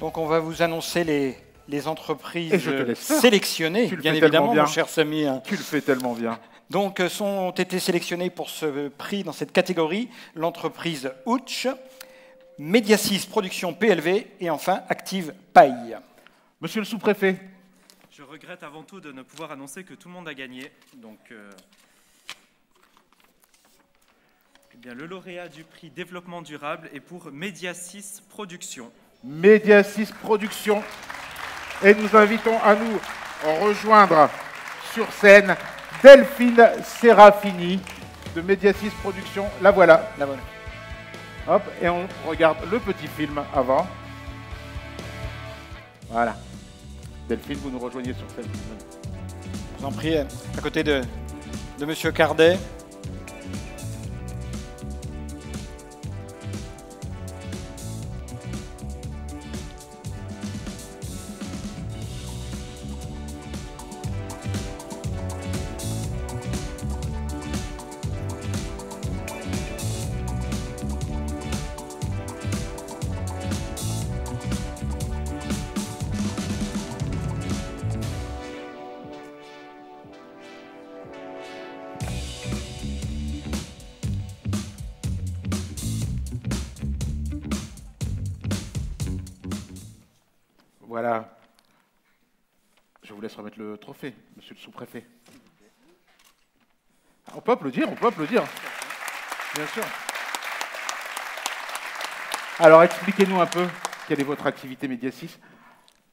Donc on va vous annoncer les entreprises Et je te laisse faire. sélectionnées, Tu le bien fais évidemment, tellement bien. mon cher Samy. Tu le fais tellement bien. Donc ont été sélectionnés pour ce prix dans cette catégorie l'entreprise Ouch, Mediasis Production PLV et enfin Active Paille. Monsieur le sous-préfet. Je regrette avant tout de ne pouvoir annoncer que tout le monde a gagné. Donc, eh bien, le lauréat du prix Développement durable est pour Mediasis Production. Mediasis Production. Et nous invitons à nous rejoindre sur scène Delphine Serafini de Mediasis Production. La voilà. La voilà. Hop, et on regarde le petit film avant. Voilà. Delphine, vous nous rejoignez sur scène. Je vous en prie, à côté de Monsieur Cardet. Voilà. Je vous laisse remettre le trophée, monsieur le sous-préfet. On peut applaudir, on peut applaudir. Bien sûr. Alors, expliquez-nous un peu quelle est votre activité Mediasis.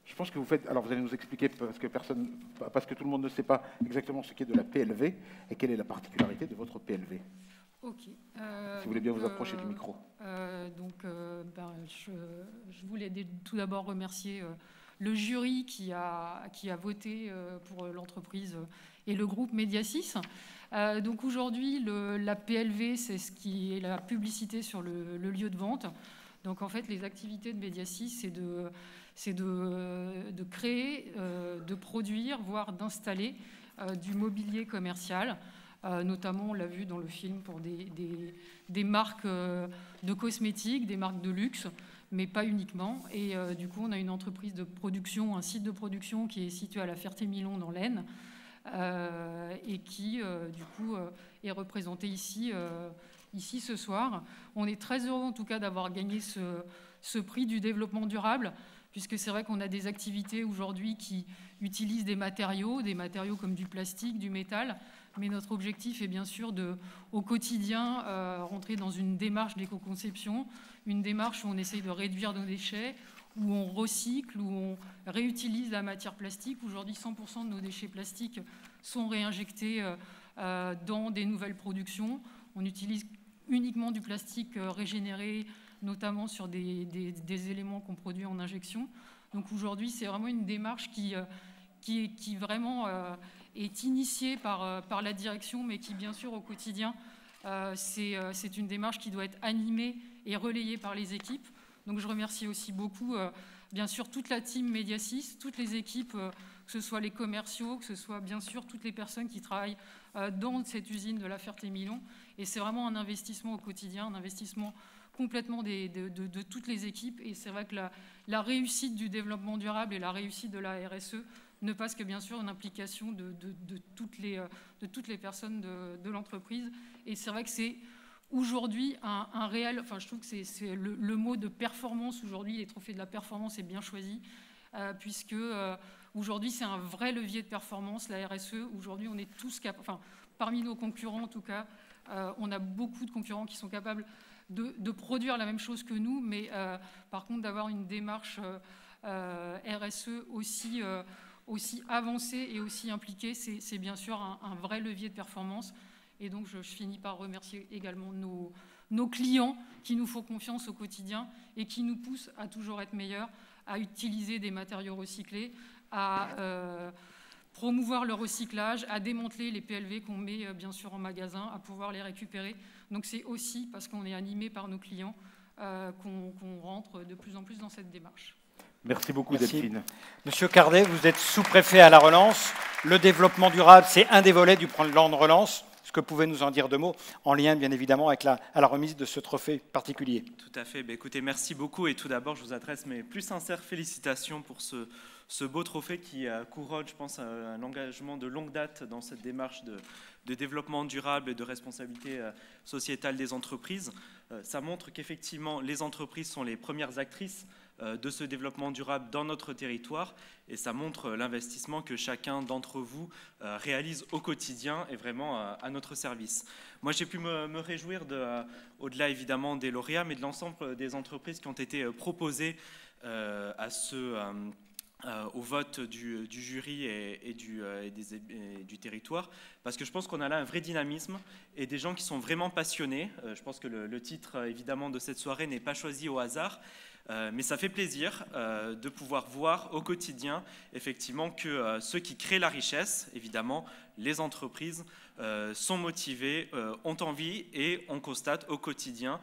Je pense que vous faites... Alors, vous allez nous expliquer, parce que tout le monde ne sait pas exactement ce qu'est de la PLV et quelle est la particularité de votre PLV. Ok. Si vous voulez bien vous approcher du micro. Je voulais tout d'abord remercier le jury qui a voté pour l'entreprise et le groupe Mediasis. Donc aujourd'hui, la PLV, c'est ce qui est la publicité sur le lieu de vente. Donc en fait, les activités de Mediasis, c'est de créer, de produire, voire d'installer du mobilier commercial. Notamment, on l'a vu dans le film pour des marques de cosmétiques, des marques de luxe, mais pas uniquement. Et du coup, on a une entreprise de production, un site de production qui est situé à la Ferté-Milon dans l'Aisne et qui, du coup, est représenté ici ce soir. On est très heureux, en tout cas, d'avoir gagné ce prix du développement durable, puisque c'est vrai qu'on a des activités aujourd'hui qui utilisent des matériaux comme du plastique, du métal, mais notre objectif est bien sûr au quotidien, rentrer dans une démarche d'éco-conception, une démarche où on essaye de réduire nos déchets, où on recycle, où on réutilise la matière plastique. Aujourd'hui, 100% de nos déchets plastiques sont réinjectés dans des nouvelles productions. On utilise uniquement du plastique régénéré, notamment sur des éléments qu'on produit en injection. Donc aujourd'hui, c'est vraiment une démarche qui vraiment est initiée par la direction, mais qui, bien sûr, au quotidien, c'est une démarche qui doit être animée et relayée par les équipes. Donc je remercie aussi beaucoup, bien sûr, toute la team Mediasis, toutes les équipes, que ce soit les commerciaux, que ce soit, bien sûr, toutes les personnes qui travaillent dans cette usine de la Ferté-Milon. Et c'est vraiment un investissement au quotidien, un investissement complètement de toutes les équipes. Et c'est vrai que la réussite du développement durable et la réussite de la RSE ne passe que, bien sûr, une implication de toutes les personnes de l'entreprise. Et c'est vrai que c'est aujourd'hui un réel... Enfin, je trouve que c'est le mot de performance aujourd'hui, les trophées de la performance est bien choisi, puisque aujourd'hui, c'est un vrai levier de performance, la RSE. Aujourd'hui, on est tous capables... Enfin, parmi nos concurrents, en tout cas, on a beaucoup de concurrents qui sont capables de produire la même chose que nous, mais par contre, d'avoir une démarche RSE aussi avancée et aussi impliquée, c'est bien sûr un vrai levier de performance. Et donc, je finis par remercier également nos clients qui nous font confiance au quotidien et qui nous poussent à toujours être meilleurs, à utiliser des matériaux recyclés, à promouvoir le recyclage, à démanteler les PLV qu'on met bien sûr en magasin, à pouvoir les récupérer. Donc c'est aussi parce qu'on est animé par nos clients qu'on rentre de plus en plus dans cette démarche. Merci beaucoup, Merci. Delphine. Monsieur Cardet, vous êtes sous-préfet à la relance. Le développement durable, c'est un des volets du plan de relance. Est-ce que vous pouvez nous en dire 2 mots, en lien bien évidemment avec la remise de ce trophée particulier? Tout à fait. Écoutez, merci beaucoup. Et tout d'abord, je vous adresse mes plus sincères félicitations pour ce beau trophée qui couronne, je pense, un engagement de longue date dans cette démarche de développement durable et de responsabilité sociétale des entreprises. Ça montre qu'effectivement, les entreprises sont les premières actrices de ce développement durable dans notre territoire, et ça montre l'investissement que chacun d'entre vous réalise au quotidien et vraiment à notre service. Moi, j'ai pu me réjouir, au-delà évidemment des lauréats, mais de l'ensemble des entreprises qui ont été proposées au vote du jury et du territoire, parce que je pense qu'on a là un vrai dynamisme et des gens qui sont vraiment passionnés. Je pense que le titre évidemment de cette soirée n'est pas choisi au hasard, mais ça fait plaisir de pouvoir voir au quotidien effectivement que ceux qui créent la richesse, évidemment les entreprises, sont motivés, ont envie, et on constate au quotidien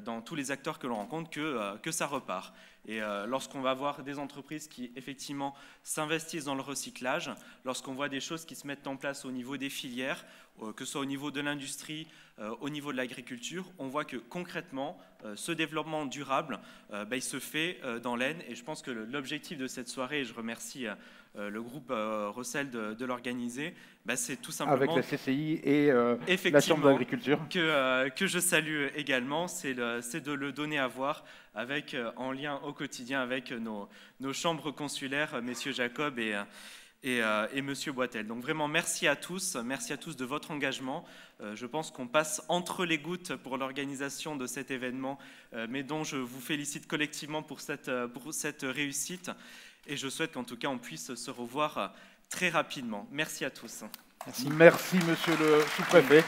dans tous les acteurs que l'on rencontre que ça repart. Et lorsqu'on va voir des entreprises qui effectivement s'investissent dans le recyclage, lorsqu'on voit des choses qui se mettent en place au niveau des filières, que ce soit au niveau de l'industrie, au niveau de l'agriculture, on voit que concrètement, ce développement durable, il se fait dans l'Aisne. Et je pense que l'objectif de cette soirée, et je remercie le groupe Rossel de l'organiser, c'est tout simplement... Avec la CCI et la Chambre d'agriculture. Que je salue également, c'est de le donner à voir en lien au quotidien avec nos chambres consulaires, messieurs Jacob et monsieur Boitel. Donc vraiment, merci à tous de votre engagement. Je pense qu'on passe entre les gouttes pour l'organisation de cet événement, mais dont je vous félicite collectivement pour cette réussite. Et je souhaite qu'en tout cas, on puisse se revoir très rapidement. Merci à tous. Merci, monsieur le sous-préfet.